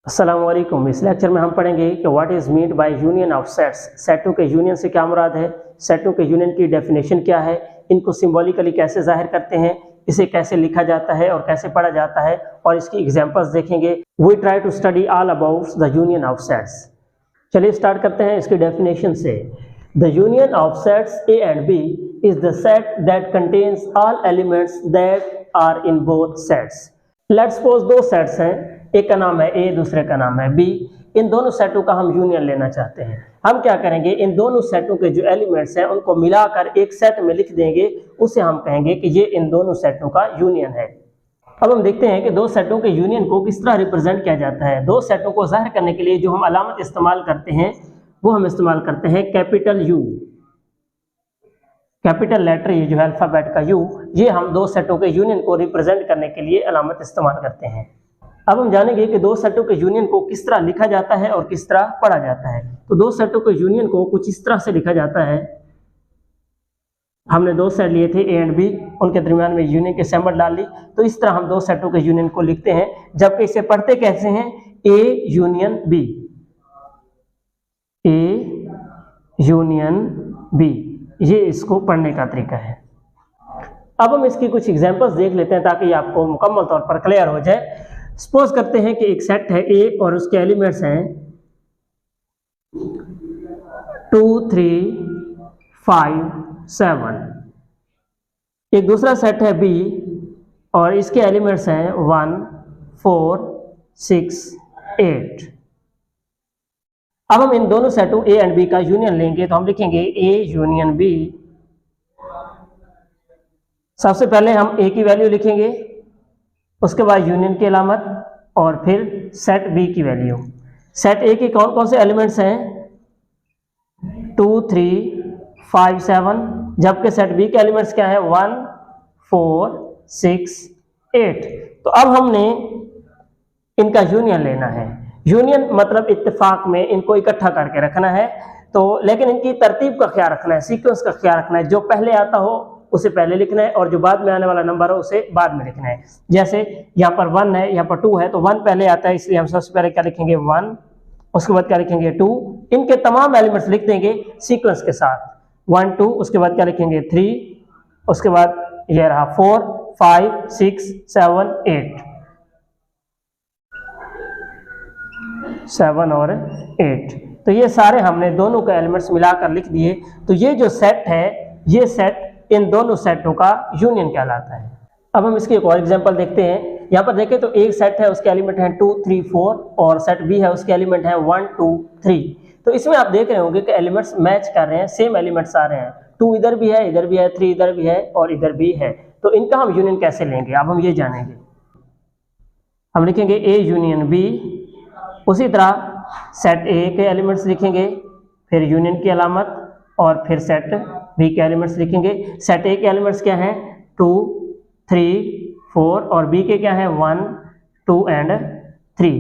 अस्सलाम वालेकुम। इस लेक्चर में हम पढ़ेंगे कि what is meant by union of sets. सेटों के यूनियन से क्या मुराद है, सेटों के यूनियन की डेफिनेशन क्या है, इनको सिंबॉलिकली कैसे जाहिर करते हैं, इसे कैसे लिखा जाता है और कैसे पढ़ा जाता है, और इसकी एग्जांपल्स देखेंगे। We try to study all about the union of sets. चलिए स्टार्ट करते हैं इसकी डेफिनेशन से। The union of sets A and B is the set that contains all elements that are in both sets. Let's suppose दो सेट्स हैं, एक का नाम है ए, दूसरे का नाम है बी। इन दोनों सेटों का हम यूनियन लेना चाहते हैं। हम क्या करेंगे, इन दोनों सेटों के जो एलिमेंट्स हैं उनको मिलाकर एक सेट में लिख देंगे, उसे हम कहेंगे कि ये इन दोनों सेटों का यूनियन है। अब हम देखते हैं कि दो सेटों के यूनियन को किस तरह रिप्रेजेंट किया जाता है। दो सेटों को जाहिर करने के लिए जो हम अलामत इस्तेमाल करते हैं वो हम इस्तेमाल करते हैं कैपिटल यू, कैपिटल लेटर ये जो है अल्फाबेट का यू, ये हम दो सेटों के यूनियन को रिप्रेजेंट करने के लिए अलामत इस्तेमाल करते हैं। अब हम जानेंगे कि दो सेटों के यूनियन को किस तरह लिखा जाता है और किस तरह पढ़ा जाता है। तो दो सेटों के यूनियन को कुछ इस तरह से लिखा जाता है। हमने दो सेट लिए थे ए एंड बी, उनके दरमियान में यूनियन के सिंबल डाल ली, तो इस तरह हम दो सेटों के यूनियन को लिखते हैं। जबकि इसे पढ़ते कैसे हैं, A union B, A union B, ये इसको पढ़ने का तरीका है। अब हम इसकी कुछ एग्जांपल्स देख लेते हैं ताकि आपको मुकम्मल तौर पर क्लियर हो जाए। सपोज करते हैं कि एक सेट है ए और उसके एलिमेंट्स हैं 2, 3, 5, 7। एक दूसरा सेट है बी और इसके एलिमेंट्स हैं 1, 4, 6, 8। अब हम इन दोनों सेटों ए एंड बी का यूनियन लेंगे, तो हम लिखेंगे ए यूनियन बी। सबसे पहले हम ए की वैल्यू लिखेंगे, उसके बाद यूनियन की अलामत और फिर सेट बी की वैल्यू। सेट ए के कौन कौन से एलिमेंट्स हैं, 2, 3, 5, 7, जबकि सेट बी के एलिमेंट्स क्या है, 1, 4, 6, 8। तो अब हमने इनका यूनियन लेना है। यूनियन मतलब इत्तेफाक में इनको इकट्ठा करके रखना है। तो लेकिन इनकी तरतीब का ख्याल रखना है, सीक्वेंस का ख्याल रखना है। जो पहले आता हो उसे पहले लिखना है और जो बाद में आने वाला नंबर हो उसे बाद में लिखना है। जैसे यहाँ पर 1 है, यहाँ पर 2 है, तो 1 पहले आता है, इसलिए हम सबसे पहले क्या लिखेंगे 1, उसके बाद क्या लिखेंगे 2। इनके तमाम एलिमेंट्स लिख देंगे सीक्वेंस के साथ, 1, 2, उसके बाद क्या लिखेंगे 3, उसके बाद यह रहा 4, 5, 6, 7, 8, 7 और 8। तो ये सारे हमने दोनों के एलिमेंट्स मिलाकर लिख दिए। तो ये जो सेट है, ये सेट इन दोनों सेटों का यूनियन कहलाता है। अब हम इसकी एक और एग्जांपल देखते हैं। यहाँ पर देखें तो एक सेट है, उसके एलिमेंट हैं 2, 3, 4 और सेट बी है, उसके एलिमेंट हैं 1, 2, 3। तो इसमें आप देख रहे होंगे कि एलिमेंट्स मैच कर रहे हैं, सेम एलिमेंट्स आ रहे हैं। 2 इधर भी है, इधर भी है, 3 इधर भी है और इधर भी है। तो इनका हम यूनियन कैसे लेंगे, अब हम ये जानेंगे। हम लिखेंगे ए यूनियन बी। उसी तरह सेट ए के एलिमेंट्स लिखेंगे, फिर यूनियन की अलामत और फिर सेट बी के एलिमेंट्स लिखेंगे। सेट ए के एलिमेंट्स क्या हैं, 2, 3, 4 और बी के क्या हैं 1, 2 एंड 3।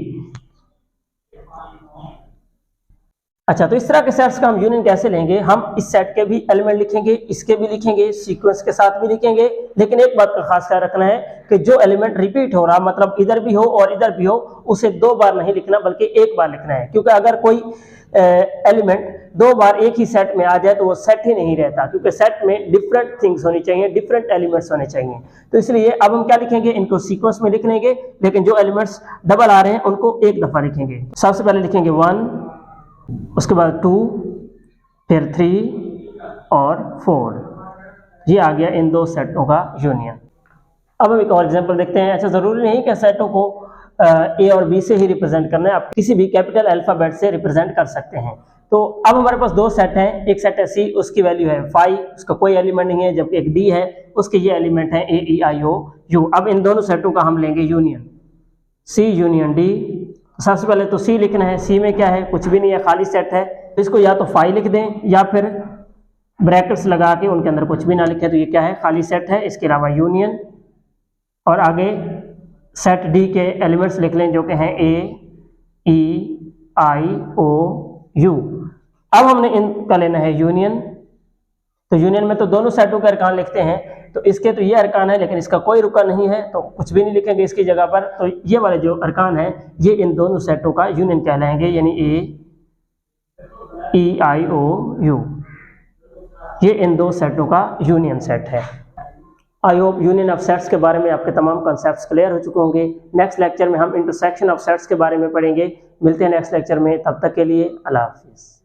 अच्छा, तो इस तरह के सेट्स का हम यूनियन कैसे लेंगे। हम इस सेट के भी एलिमेंट लिखेंगे, इसके भी लिखेंगे, सीक्वेंस के साथ भी लिखेंगे। लेकिन एक बात का खास ख्याल रखना है कि जो एलिमेंट रिपीट हो रहा, मतलब इधर भी हो और इधर भी हो, उसे 2 बार नहीं लिखना बल्कि एक बार लिखना है। क्योंकि अगर कोई एलिमेंट 2 बार एक ही सेट में आ जाए तो वो सेट ही नहीं रहता, क्योंकि सेट में डिफरेंट थिंग्स होनी चाहिए, डिफरेंट एलिमेंट्स होने चाहिए। तो इसलिए अब हम क्या लिखेंगे, इनको सीक्वेंस में लिख लेंगे, लेकिन जो एलिमेंट्स डबल आ रहे हैं उनको एक दफा लिखेंगे। सबसे पहले लिखेंगे 1, उसके बाद 2, फिर 3 और 4। ये आ गया इन दो सेटों का यूनियन। अब हम एक और एग्जांपल देखते हैं। ऐसा जरूरी नहीं कि सेटों को ए और बी से ही रिप्रेजेंट करना है, आप किसी भी कैपिटल अल्फाबेट से रिप्रेजेंट कर सकते हैं। तो अब हमारे पास दो सेट हैं। एक सेट है सी, उसकी वैल्यू है 5, उसका कोई एलिमेंट नहीं है। जबकि एक डी है, उसके ये एलिमेंट है ए, ई, आई, ओ, यू। अब इन दोनों सेटों का हम लेंगे यूनियन, सी यूनियन डी। सबसे पहले तो सी लिखना है। सी में क्या है, कुछ भी नहीं है, खाली सेट है। तो इसको या तो 5 लिख दें या फिर ब्रैकेट्स लगा के उनके अंदर कुछ भी ना लिखें। तो ये क्या है, खाली सेट है। इसके अलावा यूनियन और आगे सेट डी के एलिमेंट्स लिख लें जो कि हैं ए, ई, आई, ओ, यू। अब हमने इनका लेना है यूनियन। तो यूनियन में तो दोनों सेटों के अरकान लिखते हैं, तो इसके तो ये अरकान है लेकिन इसका कोई रुकन नहीं है, तो कुछ भी नहीं लिखेंगे इसकी जगह पर। तो ये वाले जो अरकान है ये इन दोनों सेटों का यूनियन कहलाएंगे, यानी AEIOU, ये इन दो सेटों का यूनियन सेट है। I hope union of sets के बारे में आपके तमाम कॉन्सेप्ट्स क्लियर हो चुके होंगे। नेक्स्ट लेक्चर में हम इंटरसेक्शन ऑफ सेट्स के बारे में पढ़ेंगे। मिलते हैं नेक्स्ट लेक्चर में, तब तक के लिए अल्लाह हाफिज़।